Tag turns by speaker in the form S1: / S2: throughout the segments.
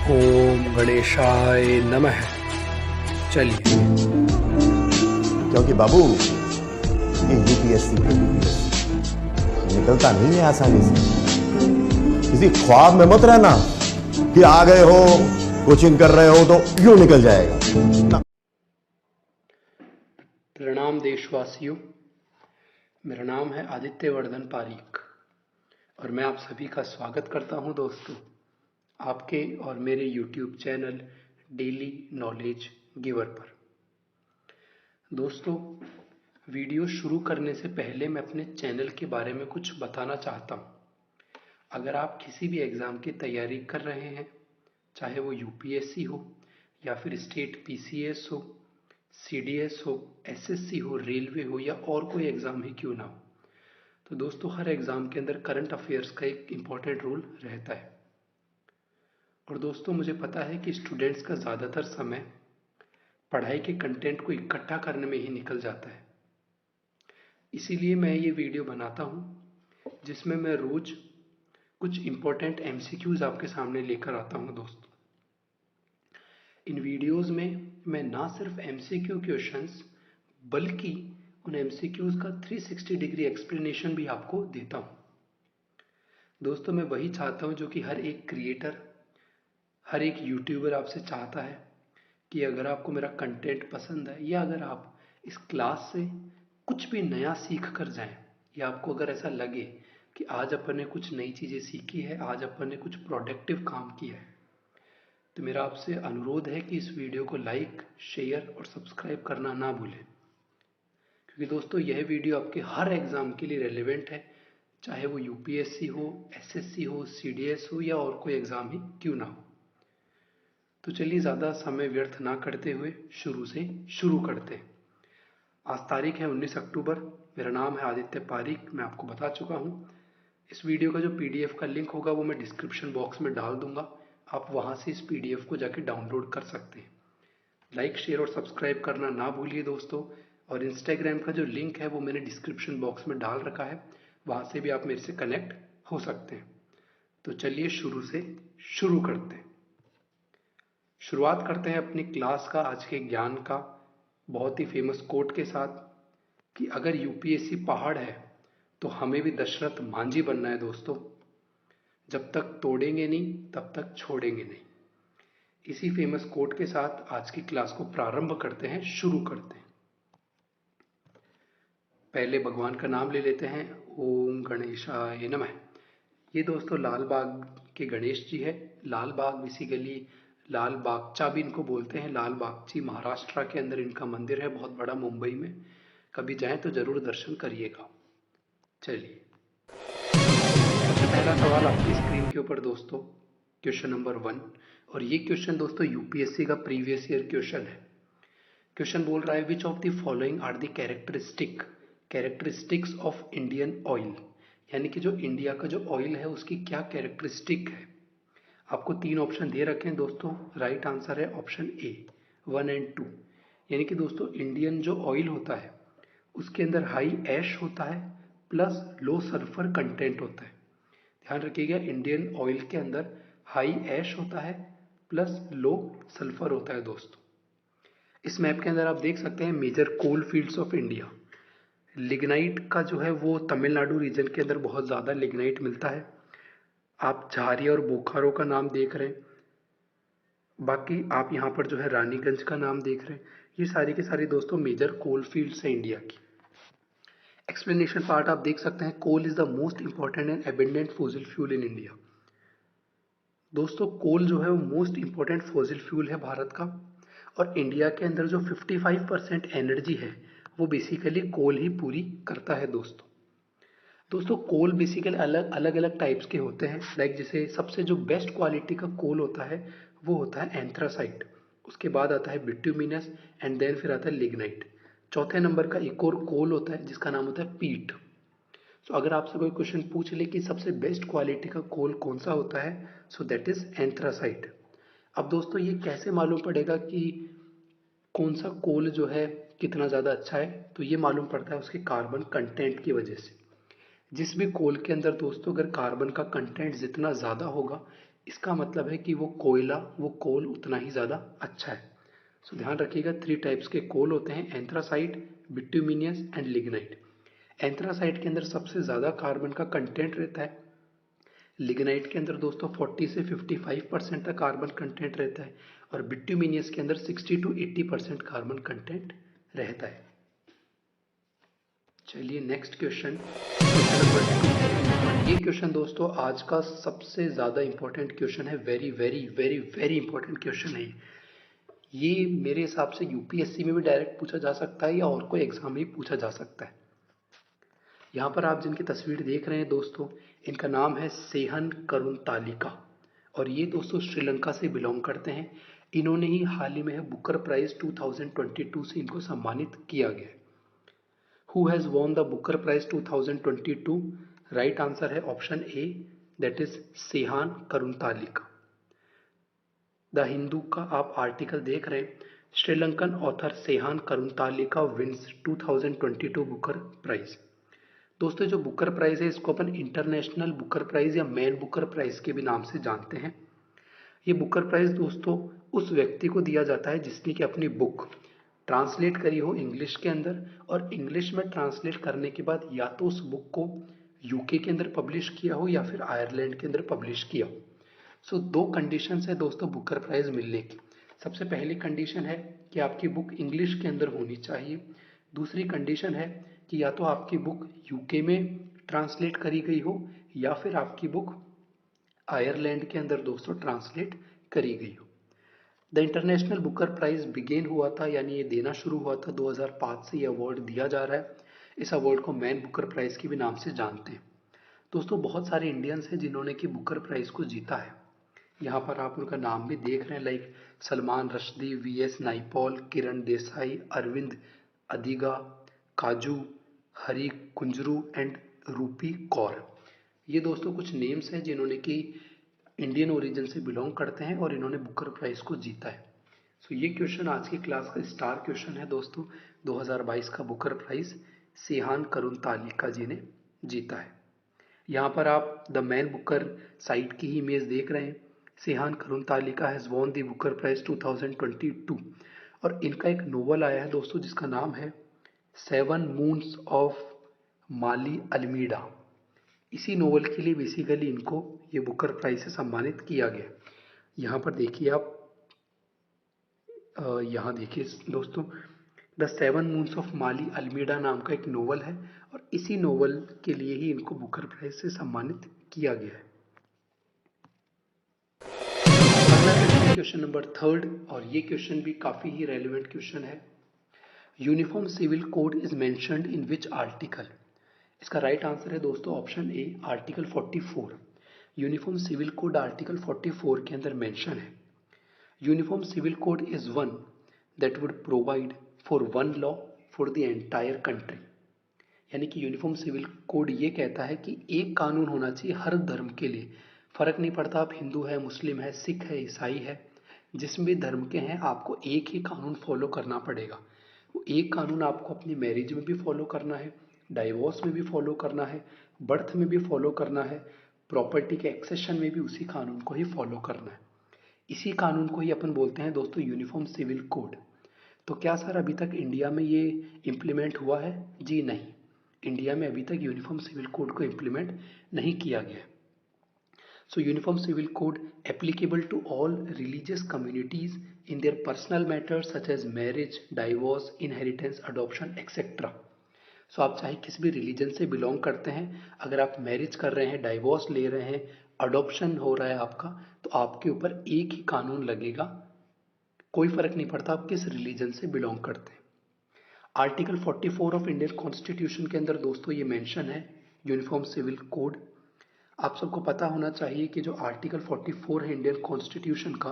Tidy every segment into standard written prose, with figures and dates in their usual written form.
S1: ओम गणेशाय नमः। चलिए,
S2: क्योंकि बाबू ये यूपीएससी निकलता नहीं है आसानी से। किसी ख्वाब में मत रहना कि आ गए हो, कोचिंग कर रहे हो तो यूं निकल जाएगा।
S1: प्रणाम देशवासियों, मेरा नाम है आदित्य वर्धन पारीक और मैं आप सभी का स्वागत करता हूं दोस्तों आपके और मेरे YouTube channel daily knowledge giver पर। दोस्तों, वीडियो शुरू करने से पहले मैं अपने चैनल के बारे में कुछ बताना चाहता हूं। अगर आप किसी भी एग्ज़ाम की तैयारी कर रहे हैं, चाहे वो यूपीएससी हो या फिर स्टेट पीसीएस हो, सीडीएस हो, एसएससी हो, रेलवे हो या और कोई एग्ज़ाम ही क्यों ना हो, तो दोस्तों हर एग्ज़ाम के अंदर करंट अफेयर्स का एक इम्पॉर्टेंट रोल रहता है। और दोस्तों, मुझे पता है कि स्टूडेंट्स का ज़्यादातर समय पढ़ाई के कंटेंट को इकट्ठा करने में ही निकल जाता है। इसीलिए मैं ये वीडियो बनाता हूँ जिसमें मैं रोज़ कुछ इम्पोर्टेंट एमसीक्यूज़ आपके सामने लेकर आता हूँ दोस्तों। इन वीडियोज़ में मैं ना सिर्फ एमसीक्यू क्वेश्चंस बल्कि उन एमसीक्यूज़ का 360 डिग्री एक्सप्लेनेशन भी आपको देता हूँ। दोस्तों, मैं वही चाहता हूँ जो कि हर एक क्रिएटर, हर एक यूट्यूबर आपसे चाहता है कि अगर आपको मेरा कंटेंट पसंद है या अगर आप इस क्लास से कुछ भी नया सीख कर जाएं या आपको अगर ऐसा लगे कि आज अपन ने कुछ नई चीज़ें सीखी है, आज अपन ने कुछ प्रोडक्टिव काम किया है, तो मेरा आपसे अनुरोध है कि इस वीडियो को लाइक, शेयर और सब्सक्राइब करना ना भूलें, क्योंकि दोस्तों यह वीडियो आपके हर एग्ज़ाम के लिए रेलिवेंट है, चाहे वो यूपीएससी हो, एसएससी हो, सीडीएस हो या और कोई एग्ज़ाम ही क्यों ना हो। तो चलिए, ज़्यादा समय व्यर्थ ना करते हुए शुरू करते हैं। आज तारीख है 19 अक्टूबर। मेरा नाम है आदित्य पारीक, मैं आपको बता चुका हूँ। इस वीडियो का जो पीडीएफ का लिंक होगा वो मैं डिस्क्रिप्शन बॉक्स में डाल दूंगा, आप वहाँ से इस पीडीएफ को जाके डाउनलोड कर सकते हैं। लाइक, शेयर और सब्सक्राइब करना ना भूलिए दोस्तों। और इंस्टाग्राम का जो लिंक है वो मैंने डिस्क्रिप्शन बॉक्स में डाल रखा है, वहाँ से भी आप मेरे से कनेक्ट हो सकते हैं। तो चलिए शुरू करते हैं। शुरुआत करते हैं अपनी क्लास का, आज के ज्ञान का, बहुत ही फेमस कोट के साथ कि अगर यूपीएससी पहाड़ है तो हमें भी दशरथ मांझी बनना है दोस्तों। जब तक तोड़ेंगे नहीं तब तक छोड़ेंगे नहीं। इसी फेमस कोट के साथ आज की क्लास को प्रारंभ करते हैं, शुरू करते हैं। पहले भगवान का नाम ले लेते हैं। ओम गणेशाय नमः। ये दोस्तों लाल बाग के गणेश जी है। लाल बाग बेसिकली लाल बागचा भी इनको बोलते हैं। लाल बागची महाराष्ट्र के अंदर इनका मंदिर है, बहुत बड़ा, मुंबई में। कभी जाएं तो जरूर दर्शन करिएगा। चलिए, सबसे पहला सवाल आपकी स्क्रीन के ऊपर दोस्तों, क्वेश्चन नंबर 1। और ये क्वेश्चन दोस्तों यूपीएससी का प्रीवियस ईयर क्वेश्चन है। क्वेश्चन बोल रहा है, which of the following are the characteristics of Indian oil, यानी कि जो इंडिया का जो ऑयल है उसकी क्या कैरेक्टरिस्टिक है। आपको 3 ऑप्शन दे रखे हैं दोस्तों। राइट आंसर है ऑप्शन ए, 1 एंड 2। यानी कि दोस्तों इंडियन जो ऑयल होता है उसके अंदर हाई ऐश होता है प्लस लो सल्फर कंटेंट होता है। ध्यान रखिएगा, इंडियन ऑयल के अंदर हाई ऐश होता है प्लस लो सल्फर होता है दोस्तों। इस मैप के अंदर आप देख सकते हैं major coal fields of India. Lignite का जो है वो तमिलनाडु रीजन के अंदर बहुत ज़्यादा लिग्नाइट मिलता है। आप झारिया और बोकारो का नाम देख रहे हैं, बाकी आप यहाँ पर जो है रानीगंज का नाम देख रहे हैं। ये सारी के सारी दोस्तों मेजर कोल फील्ड्स हैं इंडिया की। एक्सप्लेनेशन पार्ट आप देख सकते हैं, coal is the most important and abundant fossil fuel in India. दोस्तों कोल जो है वो मोस्ट इंपॉर्टेंट फॉसिल फ्यूल है भारत का, और इंडिया के अंदर जो 55% एनर्जी है वो बेसिकली कोल ही पूरी करता है दोस्तों कोल बेसिकली अलग अलग टाइप्स के होते हैं। लाइक जैसे सबसे जो बेस्ट क्वालिटी का कोल होता है वो होता है एंथ्रासाइट, उसके बाद आता है बिट्यूमिनस, एंड देन फिर आता है लिग्नाइट। चौथे नंबर का एक और कोल होता है जिसका नाम होता है पीट। सो अगर आपसे कोई क्वेश्चन पूछ ले कि सबसे बेस्ट क्वालिटी का कोल कौन सा होता है, सो दैट इज एंथ्रासाइट। अब दोस्तों ये कैसे मालूम पड़ेगा कि कौन सा कोल जो है कितना ज़्यादा अच्छा है, तो ये मालूम पड़ता है उसके कार्बन कंटेंट की वजह से। जिस भी कोल के अंदर दोस्तों अगर कार्बन का कंटेंट जितना ज़्यादा होगा, इसका मतलब है कि वो कोल उतना ही ज़्यादा अच्छा है। सो ध्यान रखिएगा 3 टाइप्स के कोल होते हैं, एंथ्रासाइट, बिट्यूमिनियस एंड लिग्नाइट। एंथ्रासाइट के अंदर सबसे ज़्यादा कार्बन का कंटेंट रहता है। लिग्नाइट के अंदर दोस्तों 40 से 55% तक कार्बन कंटेंट रहता है, और बिट्यूमिनियस के अंदर 60 to 80% कार्बन कंटेंट रहता है। चलिए नेक्स्ट क्वेश्चन नंबर 2। ये क्वेश्चन दोस्तों आज का सबसे ज़्यादा इंपॉर्टेंट क्वेश्चन है, very very very very important question है ये मेरे हिसाब से यूपीएससी में भी डायरेक्ट पूछा जा सकता है या और कोई एग्जाम में भी पूछा जा सकता है। यहाँ पर आप जिनकी तस्वीर देख रहे हैं दोस्तों, इनका नाम है सेहन करुणतालिका, और ये दोस्तों श्रीलंका से बिलोंग करते हैं। इन्होंने ही हाल ही में बुकर प्राइज 2022 से इनको सम्मानित किया गया। Who has won the Booker Prize 2022? Right answer है option A, that is Sehan Karunatilaka. The Hindu का आप आर्टिकल देख रहे हैं, Sri Lankan author Sehan Karunatilaka wins 2022 Booker Prize. दोस्तों जो बुकर प्राइज है इसको अपन इंटरनेशनल बुकर प्राइज या मैन बुकर प्राइज के भी नाम से जानते हैं। ये बुकर प्राइज दोस्तों उस व्यक्ति को दिया जाता है जिसने कि अपनी बुक ट्रांसलेट करी हो इंग्लिश के अंदर, और इंग्लिश में ट्रांसलेट करने के बाद या तो उस बुक को यूके के अंदर पब्लिश किया हो या फिर आयरलैंड के अंदर पब्लिश किया हो। सो 2 कंडीशंस है दोस्तों बुकर प्राइज मिलने की। सबसे पहली कंडीशन है कि आपकी बुक इंग्लिश के अंदर होनी चाहिए। दूसरी कंडीशन है कि या तो आपकी बुक यूके में ट्रांसलेट करी गई हो या फिर आपकी बुक आयरलैंड के अंदर दोस्तों ट्रांसलेट करी गई हो। The International Booker Prize began हुआ था, यानी ये देना शुरू हुआ था 2005 से ये अवार्ड दिया जा रहा है। इस अवार्ड को मैन बुकर प्राइज के भी नाम से जानते हैं। दोस्तों बहुत सारे इंडियंस हैं जिन्होंने कि बुकर प्राइज को जीता है। यहाँ पर आप उनका नाम भी देख रहे हैं, लाइक सलमान रश्दी, वीएस नाइपॉल, किरण देसाई, अरविंद अदिगा, काजू हरी कुंजरू एंड रूपी कौर। ये दोस्तों कुछ नेम्स हैं जिन्होंने कि इंडियन ओरिजिन से बिलोंग करते हैं और इन्होंने बुकर प्राइज को जीता है। सो ये क्वेश्चन आज की क्लास का स्टार क्वेश्चन है दोस्तों। 2022 का बुकर प्राइज सेहान करुणतालिका जी ने जीता है। यहाँ पर आप द मैन बुकर साइट की ही इमेज देख रहे हैं। Sehan Karunatilaka has won the Booker Prize 2022, और इनका एक नोवेल आया है दोस्तों जिसका नाम है 7 मून्स ऑफ माली अल्मीडा। इसी नोवेल के लिए बेसिकली इनको ये बुकर प्राइज से सम्मानित किया गया। यहाँ पर देखिए आप, यहाँ देखिए दोस्तों, the 7 moons of Mali Almeida नाम का एक नोवेल है, और इसी नोवेल के लिए ही इनको बुकर प्राइज से सम्मानित किया गया है। अगला क्वेश्चन नंबर 3, और ये क्वेश्चन भी काफी ही रेलिवेंट क्वेश्चन है। Uniform civil code is mentioned in which article? इसका राइट आंसर है दोस्तों option A, article 44। Uniform civil code article 44 के अंदर मेंशन है। Uniform civil code is one that would provide for one law for the entire country. यानी कि uniform civil code ये कहता है कि एक कानून होना चाहिए हर धर्म के लिए। फर्क नहीं पड़ता आप हिंदू है, मुस्लिम है, सिख है, ईसाई है, जिस भी धर्म के हैं आपको एक ही कानून फॉलो करना पड़ेगा। वो एक कानून आपको अपनी मैरिज में भी फॉलो करना है, डाइवोर्स में भी फॉलो करना है, बर्थ में भी फॉलो करना है, प्रॉपर्टी के एक्सेशन में भी उसी कानून को ही फॉलो करना है। इसी कानून को ही अपन बोलते हैं दोस्तों यूनिफॉर्म सिविल कोड। तो क्या सर अभी तक इंडिया में ये इम्प्लीमेंट हुआ है? जी नहीं, इंडिया में अभी तक यूनिफॉर्म सिविल कोड को इम्प्लीमेंट नहीं किया गया। So uniform civil code applicable to all religious communities in their personal matters such as marriage, divorce, inheritance, adoption etcetera. सो आप चाहे किसी भी रिलीजन से बिलोंग करते हैं, अगर आप मैरिज कर रहे हैं, डाइवोर्स ले रहे हैं, अडॉप्शन हो रहा है आपका, तो आपके ऊपर एक ही कानून लगेगा, कोई फर्क नहीं पड़ता आप किस रिलीजन से बिलोंग करते हैं। आर्टिकल 44 ऑफ इंडियन कॉन्स्टिट्यूशन के अंदर दोस्तों ये मेंशन है यूनिफॉर्म सिविल कोड। आप सबको पता होना चाहिए कि जो आर्टिकल 44 है इंडियन कॉन्स्टिट्यूशन का,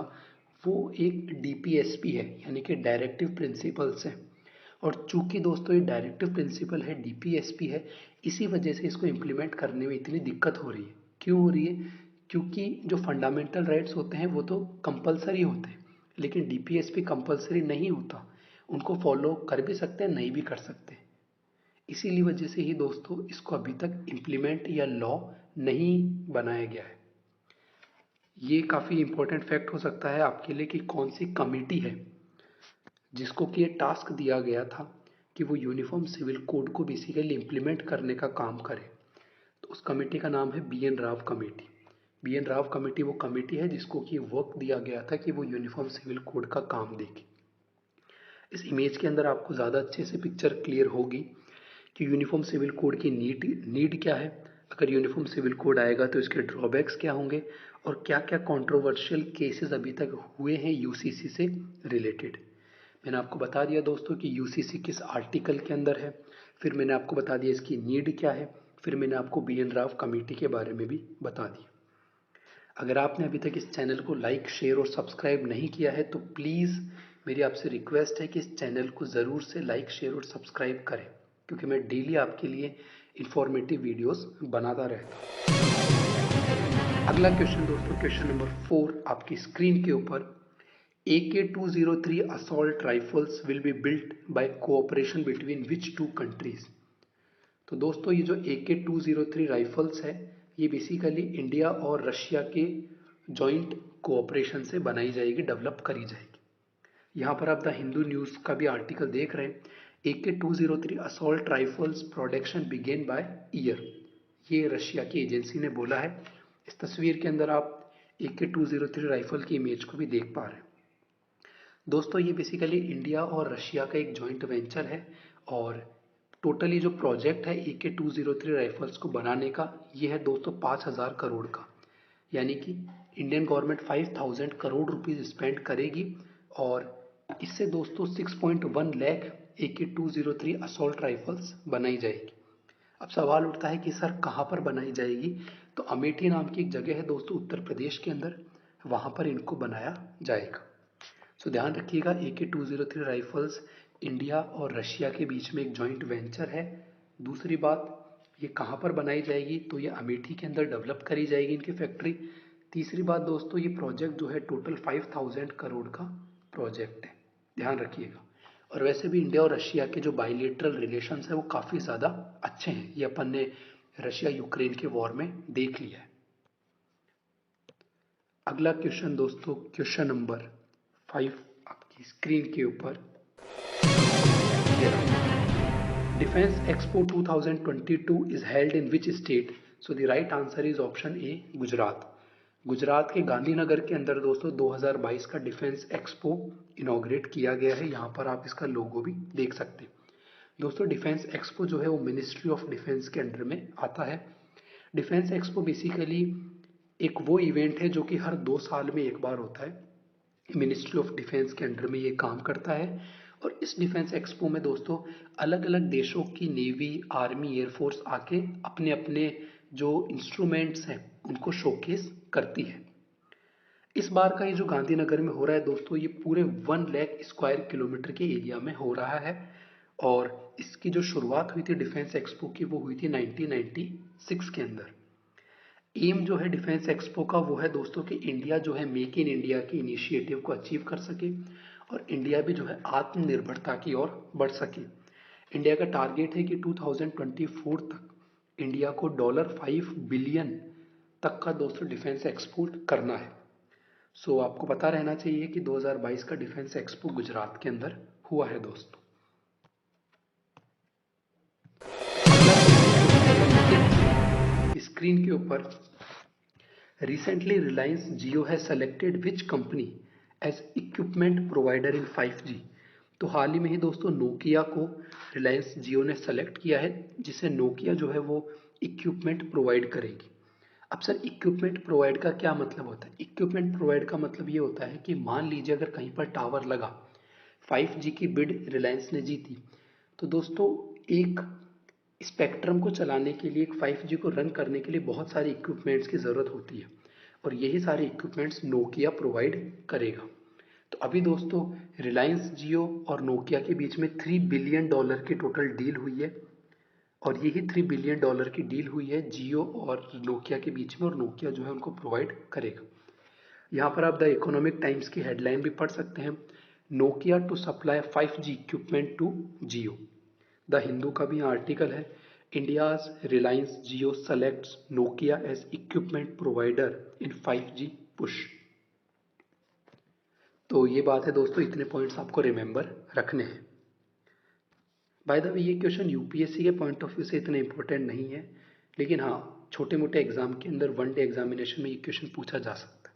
S1: वो एक डीपीएसपी है, यानी कि डायरेक्टिव प्रिंसिपल्स है। और चूंकि दोस्तों ये डायरेक्टिव प्रिंसिपल है, डीपीएसपी है, इसी वजह से इसको इम्प्लीमेंट करने में इतनी दिक्कत हो रही है। क्यों हो रही है? क्योंकि जो फंडामेंटल राइट्स होते हैं वो तो कंपलसरी होते हैं, लेकिन डीपीएसपी कंपलसरी नहीं होता। उनको फॉलो कर भी सकते हैं, नहीं भी कर सकते। इसीलिए वजह से ही दोस्तों इसको अभी तक इम्प्लीमेंट या लॉ नहीं बनाया गया है। ये काफ़ी इंपॉर्टेंट फैक्ट हो सकता है आपके लिए कि कौन सी कमेटी है जिसको कि ये टास्क दिया गया था कि वो यूनिफॉर्म सिविल कोड को बेसिकली इम्प्लीमेंट करने का काम करे। तो उस कमेटी का नाम है BN Rao committee. BN Rao committee वो कमेटी है जिसको कि वर्क दिया गया था कि वो यूनिफॉर्म सिविल कोड का काम देखे। इस इमेज के अंदर आपको ज़्यादा अच्छे से पिक्चर क्लियर होगी कि यूनिफॉर्म सिविल कोड की नीड क्या है, अगर यूनिफॉर्म सिविल कोड आएगा तो इसके ड्रॉबैक्स क्या होंगे, और क्या क्या कंट्रोवर्शियल केसेस अभी तक हुए हैं यूसीसी से रिलेटेड। मैंने आपको बता दिया दोस्तों कि यूसीसी किस आर्टिकल के अंदर है, फिर मैंने आपको बता दिया इसकी नीड क्या है, फिर मैंने आपको BN राव कमेटी के बारे में भी बता दिया। अगर आपने अभी तक इस चैनल को लाइक, शेयर और सब्सक्राइब नहीं किया है तो प्लीज़ मेरी आपसे रिक्वेस्ट है कि इस चैनल को ज़रूर से लाइक, शेयर और सब्सक्राइब करें, क्योंकि मैं डेली आपके लिए इंफॉर्मेटिव वीडियोस बनाता रहता हूँ। अगला क्वेश्चन दोस्तों, क्वेश्चन नंबर 4 आपकी स्क्रीन के ऊपर, AK-203 assault rifles will be built by cooperation between which two countries. तो दोस्तों ये जो AK-203 राइफल्स है, ये बेसिकली इंडिया और रशिया के जॉइंट कोऑपरेशन से बनाई जाएगी, डेवलप करी जाएगी। यहाँ पर आप द हिंदू न्यूज़ का भी आर्टिकल देख रहे हैं, AK-203 assault rifles production began by year, ये रशिया की एजेंसी ने बोला है। इस तस्वीर के अंदर आप AK-203 राइफल की इमेज को भी देख पा रहे हैं। दोस्तों ये बेसिकली इंडिया और रशिया का एक जॉइंट वेंचर है, और टोटली जो प्रोजेक्ट है AK-203 राइफल्स को बनाने का, ये है दोस्तों 5,000 करोड़ का, यानी कि Indian government 5,000 crore rupees spend करेगी, और इससे दोस्तों 6.1 लाख AK-203 असॉल्ट राइफल्स बनाई जाएगी। अब सवाल उठता है कि सर कहाँ पर बनाई जाएगी, तो अमेठी नाम की एक जगह है दोस्तों उत्तर प्रदेश के अंदर, वहाँ पर इनको बनाया जाएगा। सो ध्यान रखिएगा, AK-203 राइफल्स इंडिया और रशिया के बीच में एक जॉइंट वेंचर है। दूसरी बात, ये कहाँ पर बनाई जाएगी, तो ये अमेठी के अंदर डेवलप करी जाएगी इनकी फैक्ट्री। तीसरी बात दोस्तों, ये प्रोजेक्ट जो है टोटल 5,000 करोड़ का प्रोजेक्ट है, ध्यान रखिएगा। और वैसे भी इंडिया और रशिया के जो बायलेटरल रिलेशंस है वो काफ़ी ज़्यादा अच्छे हैं, ये अपन ने रशिया यूक्रेन के वॉर में देख लिया है। अगला क्वेश्चन दोस्तों, क्वेश्चन नंबर 5 आपकी स्क्रीन के ऊपर, defence expo 2022 is held in which state. So the right answer is option A, Gujarat. Gujarat के गांधीनगर के अंदर दोस्तों 2022 का डिफेंस एक्सपो इनॉग्रेट किया गया है। यहाँ पर आप इसका लोगो भी देख सकते हैं। दोस्तों डिफेंस एक्सपो जो है वो मिनिस्ट्री ऑफ डिफेंस के अंडर में आता है। डिफेंस एक्सपो बेसिकली एक वो इवेंट है जो कि हर 2 साल में एक बार होता है। मिनिस्ट्री ऑफ डिफेंस के अंडर में ये काम करता है, और इस डिफेंस एक्सपो में दोस्तों अलग अलग देशों की नेवी, आर्मी, एयरफोर्स आके अपने अपने जो इंस्ट्रूमेंट्स हैं उनको शोकेस करती है। इस बार का ये जो गांधीनगर में हो रहा है दोस्तों, ये पूरे 1 लाख स्क्वायर किलोमीटर के एरिया में हो रहा है, और इसकी जो शुरुआत हुई थी डिफेंस एक्सपो की वो हुई थी 1996 के अंदर। एम जो है डिफेंस एक्सपो का वो है दोस्तों कि इंडिया जो है मेक इन इंडिया की इनिशिएटिव को अचीव कर सके, और इंडिया भी जो है आत्मनिर्भरता की ओर बढ़ सके। इंडिया का टारगेट है कि 2024 तक इंडिया को $5 बिलियन तक का दोस्तों डिफेंस एक्सपोर्ट करना है। सो आपको पता रहना चाहिए कि 2022 का डिफेंस एक्सपो गुजरात के अंदर हुआ है दोस्तों। स्क्रीन के ऊपर, रिसेंटली रिलायंस जियो है selected which company as equipment provider in 5G। तो हाल ही में ही दोस्तों नोकिया को रिलायंस जियो ने सेलेक्ट किया है, जिसे नोकिया जो है वो इक्विपमेंट प्रोवाइड करेगी। अब सर इक्विपमेंट प्रोवाइड का क्या मतलब होता है? इक्विपमेंट प्रोवाइड का मतलब ये होता है कि मान लीजिए अगर कहीं पर टावर लगा, 5G की बिड रिलायंस ने जीती, तो दोस्तों एक स्पेक्ट्रम को चलाने के लिए, एक 5G को रन करने के लिए बहुत सारे इक्विपमेंट्स की ज़रूरत होती है, और यही सारे इक्विपमेंट्स नोकिया प्रोवाइड करेगा। तो अभी दोस्तों रिलायंस जियो और नोकिया के बीच में $3 बिलियन की टोटल डील हुई है, और यही $3 बिलियन की डील हुई है जियो और नोकिया के बीच में, और नोकिया जो है उनको प्रोवाइड करेगा। यहाँ पर आप द इकोनॉमिक टाइम्स की हेडलाइन भी पढ़ सकते हैं, Nokia to supply 5G equipment to Jio. The Hindu का भी यहाँ आर्टिकल है, India's Reliance Jio selects Nokia as equipment provider in 5G push. तो ये बात है दोस्तों, इतने पॉइंट्स आपको रिमेंबर रखने हैं। बाय द वे ये क्वेश्चन यूपीएससी के पॉइंट ऑफ व्यू से इतने इंपॉर्टेंट नहीं है, लेकिन हाँ छोटे मोटे एग्जाम के अंदर वन डे एग्जामिनेशन में ये क्वेश्चन पूछा जा सकता है।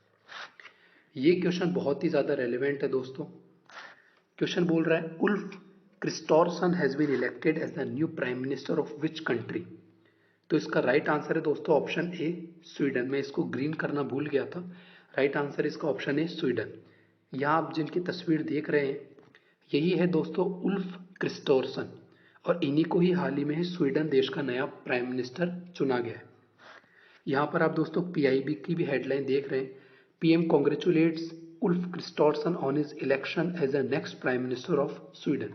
S1: ये क्वेश्चन बहुत ही ज़्यादा रेलिवेंट है दोस्तों। क्वेश्चन बोल रहा है Ulf Kristersson has been elected as the new prime minister of which country. तो इसका राइट आंसर है दोस्तों ऑप्शन ए, स्वीडन। मैं इसको ग्रीन करना भूल गया था, राइट आंसर इसका ऑप्शन ए, स्वीडन। यहाँ आप जिनकी तस्वीर देख रहे हैं यही है दोस्तों उल्फ क्रिस्टोफरसन, और इन्हीं को ही हाल ही में स्वीडन देश का नया प्राइम मिनिस्टर चुना गया है। यहाँ पर आप दोस्तों पीआईबी की भी हेडलाइन देख रहे हैं, PM congratulates Ulf Kristersson on his election as a next prime minister of Sweden.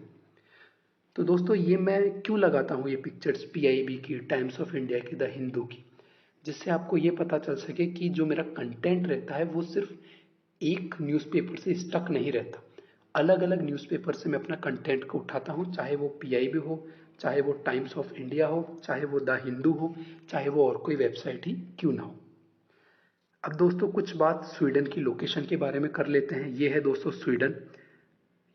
S1: तो दोस्तों ये मैं क्यों लगाता हूँ ये पिक्चर्स पीआईबी की, टाइम्स ऑफ इंडिया की, द हिंदू की, जिससे आपको ये पता चल सके कि जो मेरा कंटेंट रहता है वो सिर्फ एक न्यूज़पेपर से स्टक नहीं रहता। अलग अलग न्यूज़पेपर से मैं अपना कंटेंट को उठाता हूँ, चाहे वो पीआईबी हो, चाहे वो टाइम्स ऑफ इंडिया हो, चाहे वो द हिंदू हो, चाहे वो और कोई वेबसाइट ही क्यों ना हो। अब दोस्तों कुछ बात स्वीडन की लोकेशन के बारे में कर लेते हैं। ये है दोस्तों स्वीडन,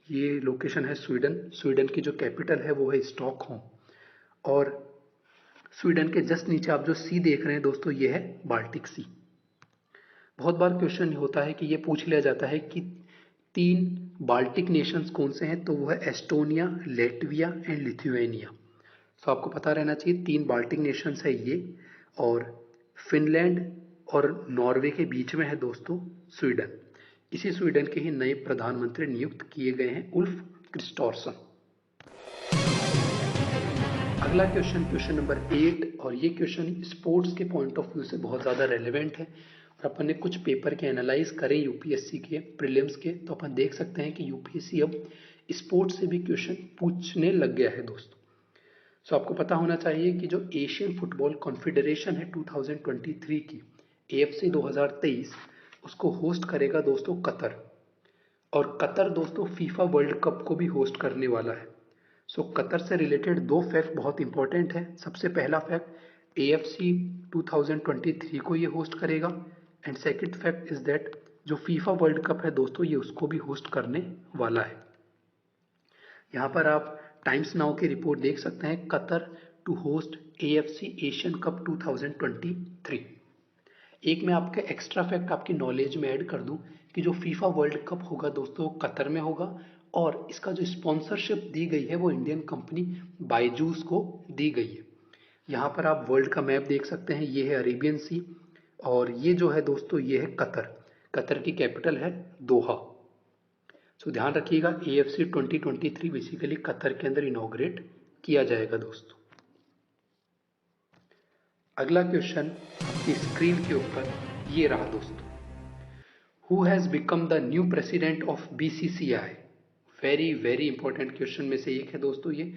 S1: ये लोकेशन है स्वीडन। स्वीडन की जो कैपिटल है वो है स्टॉकहोम, और स्वीडन के जस्ट नीचे आप जो सी देख रहे हैं दोस्तों ये है बाल्टिक सी। बहुत बार क्वेश्चन होता है कि ये पूछ लिया जाता है कि 3 बाल्टिक नेशंस कौन से हैं, तो वो है एस्टोनिया, लेटविया एंड लिथुआनिया। तो आपको पता रहना चाहिए 3 बाल्टिक नेशंस है ये, और फिनलैंड और नॉर्वे के बीच में है दोस्तों स्वीडन। इसी स्वीडन के ही नए प्रधानमंत्री नियुक्त किए गए हैं उल्फ क्रिस्टोफरसन। अगला क्वेश्चन, क्वेश्चन नंबर 8, और ये क्वेश्चन स्पोर्ट्स के पॉइंट ऑफ व्यू से बहुत ज़्यादा रेलेवेंट है, और अपन ने कुछ पेपर के एनालाइज करें यूपीएससी के प्रीलिम्स के, तो अपन देख सकते हैं कि यूपीएससी अब स्पोर्ट्स से भी क्वेश्चन पूछने लग गया है दोस्तों। सो आपको पता होना चाहिए कि जो एशियन फुटबॉल कॉन्फेडरेशन है 2023 की, AFC 2023, उसको होस्ट करेगा दोस्तों कतर, और कतर दोस्तों फीफा वर्ल्ड कप को भी होस्ट करने वाला है। सो कतर से रिलेटेड 2 फैक्ट बहुत इंपॉर्टेंट है। सबसे पहला फैक्ट, AFC 2023 को ये होस्ट करेगा, and second fact is that जो फीफा वर्ल्ड कप है दोस्तों ये उसको भी होस्ट करने वाला है। यहाँ पर आप टाइम्स नाउ की रिपोर्ट देख सकते हैं, Qatar to host AFC Asian Cup 2023। एक मैं आपका एक्स्ट्रा फैक्ट आपकी नॉलेज में ऐड कर दूं कि जो फीफा वर्ल्ड कप होगा दोस्तों कतर में होगा, और इसका जो स्पॉन्सरशिप दी गई है वो इंडियन कंपनी बायजूस को दी गई है। यहाँ पर आप वर्ल्ड का मैप देख सकते हैं, ये है अरेबियन सी, और ये जो है दोस्तों ये है कतर। कतर की कैपिटल है दोहा। सो ध्यान रखिएगा AFC 2023 बेसिकली कतर के अंदर इनॉग्रेट किया जाएगा दोस्तों। अगला क्वेश्चन आपकी स्क्रीन के ऊपर ये रहा दोस्तों, who has become the new president of BCCI। Very very important question में से एक है दोस्तों ये।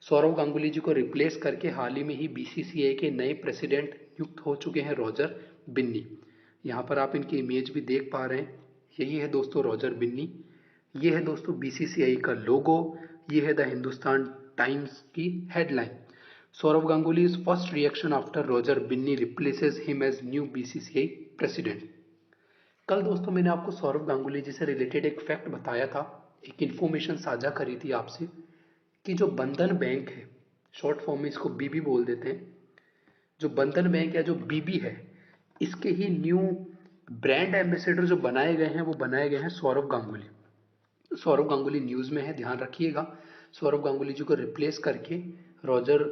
S1: सौरव गांगुली जी को रिप्लेस करके हाल ही में ही BCCI के नए प्रेसिडेंट नियुक्त हो चुके हैं रॉजर बिन्नी। यहाँ पर आप इनकी इमेज भी देख पा रहे हैं, यही है दोस्तों रॉजर बिन्नी। ये है दोस्तों BCCI का लोगो, ये है द हिंदुस्तान टाइम्स की headline, Sourav Ganguly's first reaction after Roger Binny replaces him as new BCCI president. कल दोस्तों मैंने आपको सौरव गांगुली जी से रिलेटेड एक फैक्ट बताया था, एक इन्फॉर्मेशन साझा करी थी आपसे, कि जो बंधन बैंक है, शॉर्ट फॉर्म में इसको BB बोल देते हैं, जो बंधन बैंक या जो BB है, इसके ही न्यू ब्रांड एम्बेसडर जो बनाए गए हैं वो बनाए गए हैं सौरव गांगुली। सौरव गांगुली न्यूज़ में है, ध्यान रखिएगा। सौरव गांगुली जी को रिप्लेस करके रॉजर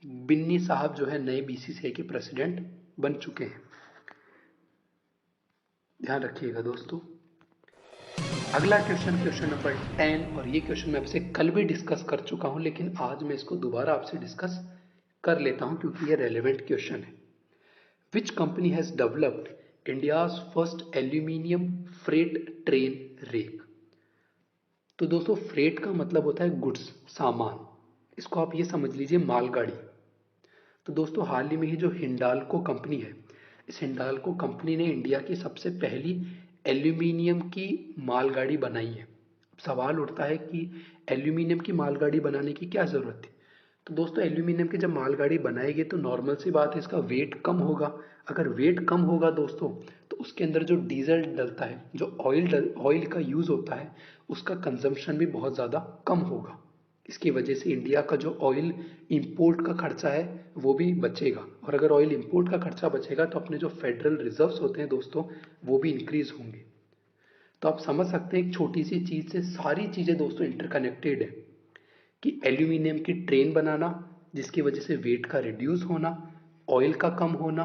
S1: बिन्नी साहब जो है नए बीसीसीआई के प्रेसिडेंट बन चुके हैं, ध्यान रखिएगा दोस्तों। अगला क्वेश्चन नंबर 10, और ये क्वेश्चन मैं आपसे कल भी डिस्कस कर चुका हूं, लेकिन आज मैं इसको दोबारा आपसे डिस्कस कर लेता हूं क्योंकि ये रेलेवेंट क्वेश्चन है। Which company has developed India's first aluminium freight train rake? तो दोस्तों फ्रेट का मतलब होता है गुड्स, सामान, इसको आप ये समझ लीजिए मालगाड़ी। तो दोस्तों हाल ही में ही जो हिंडाल्को कंपनी है, इस हिंडाल्को कंपनी ने इंडिया की सबसे पहली एल्यूमिनियम की मालगाड़ी बनाई है। सवाल उठता है कि एल्यूमिनियम की मालगाड़ी बनाने की क्या ज़रूरत थी? तो दोस्तों एल्यूमिनियम की जब मालगाड़ी बनाएगी तो नॉर्मल सी बात है, इसका वेट कम होगा। अगर वेट कम होगा दोस्तों तो उसके अंदर जो डीजल डलता है, जो ऑयल का यूज़ होता है, उसका कंजम्पशन भी बहुत ज़्यादा कम होगा। इसकी वजह से इंडिया का जो ऑयल इंपोर्ट का खर्चा है वो भी बचेगा, और अगर ऑयल इंपोर्ट का खर्चा बचेगा तो अपने जो फेडरल रिजर्व्स होते हैं दोस्तों वो भी इंक्रीज होंगे। तो आप समझ सकते हैं एक छोटी सी चीज़ से सारी चीज़ें दोस्तों इंटरकनेक्टेड है कि एल्यूमिनियम की ट्रेन बनाना जिसकी वजह से वेट का रिड्यूस होना, ऑयल का कम होना,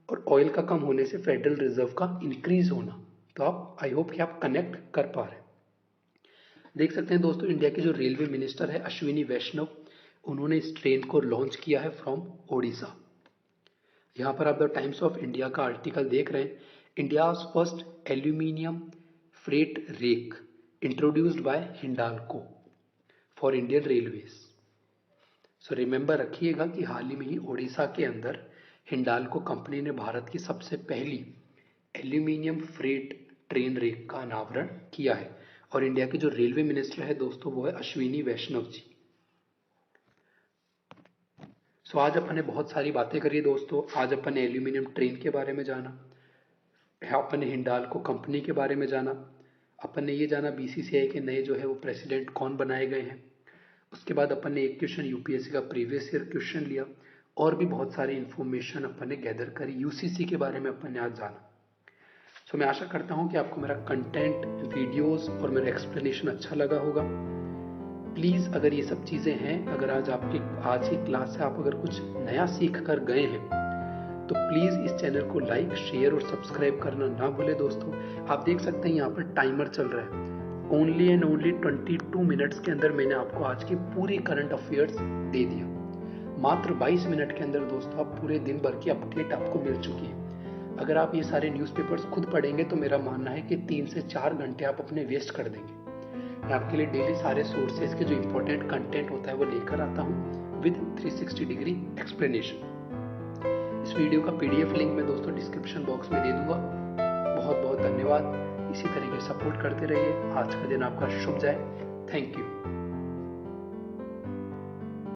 S1: और ऑयल का कम होने से फेडरल रिजर्व का इंक्रीज होना। तो आप आई होप कि आप कनेक्ट कर पा रहे हैं। देख सकते हैं दोस्तों इंडिया के जो रेलवे मिनिस्टर है अश्विनी वैष्णव, उन्होंने इस ट्रेन को लॉन्च किया है फ्रॉम ओडिशा। यहाँ पर आप द टाइम्स ऑफ इंडिया का आर्टिकल देख रहे हैं, India's first aluminium freight rake introduced by Hindalco for Indian railways. So remember रखिएगा कि हाल ही में ही ओडिशा के अंदर हिंडाल्को कंपनी ने भारत की सबसे पहली एल्यूमिनियम फ्रेट ट्रेन रेक का अनावरण किया है, और इंडिया के जो रेलवे मिनिस्टर है दोस्तों वो है अश्विनी वैष्णव जी। सो आज अपन ने बहुत सारी बातें करी दोस्तों। आज अपन ने एल्यूमिनियम ट्रेन के बारे में जाना, अपन ने हिंडाल्को कंपनी के बारे में जाना, अपन ने ये जाना बीसीसीआई के नए जो है वो प्रेसिडेंट कौन बनाए गए हैं। उसके बाद अपन ने एक क्वेश्चन यूपीएससी का प्रीवियस ईयर क्वेश्चन लिया, और भी बहुत सारी इंफॉर्मेशन अपन ने गैदर करी। यूसीसी के बारे में अपन ने आज जाना। सो मैं आशा करता हूँ कि आपको मेरा कंटेंट, वीडियोस और मेरा एक्सप्लेनेशन अच्छा लगा होगा। प्लीज़ अगर ये सब चीज़ें हैं, अगर आज की क्लास से आप अगर कुछ नया सीख कर गए हैं तो प्लीज़ इस चैनल को लाइक, शेयर और सब्सक्राइब करना ना भूलें दोस्तों। आप देख सकते हैं यहाँ पर टाइमर चल रहा है। ओनली एंड ओनली 22 मिनट्स के अंदर मैंने आपको आज की पूरी करंट अफेयर्स दे दिया। मात्र 22 मिनट के अंदर दोस्तों आप पूरे दिन भर की अपडेट आपको मिल चुकी है। अगर आप ये सारे न्यूज़पेपर्स खुद पढ़ेंगे तो मेरा मानना है कि 3 से 4 घंटे आप अपने वेस्ट कर देंगे। मैं आपके लिए डेली सारे सोर्सेज के जो इंपॉर्टेंट कंटेंट होता है वो लेकर आता हूँ विद 360 डिग्री एक्सप्लेनेशन। इस वीडियो का पीडीएफ लिंक मैं दोस्तों डिस्क्रिप्शन बॉक्स में दे दूंगा। बहुत बहुत धन्यवाद। इसी तरीके सपोर्ट करते रहिए। आज का दिन आपका शुभ जाए। Thank you.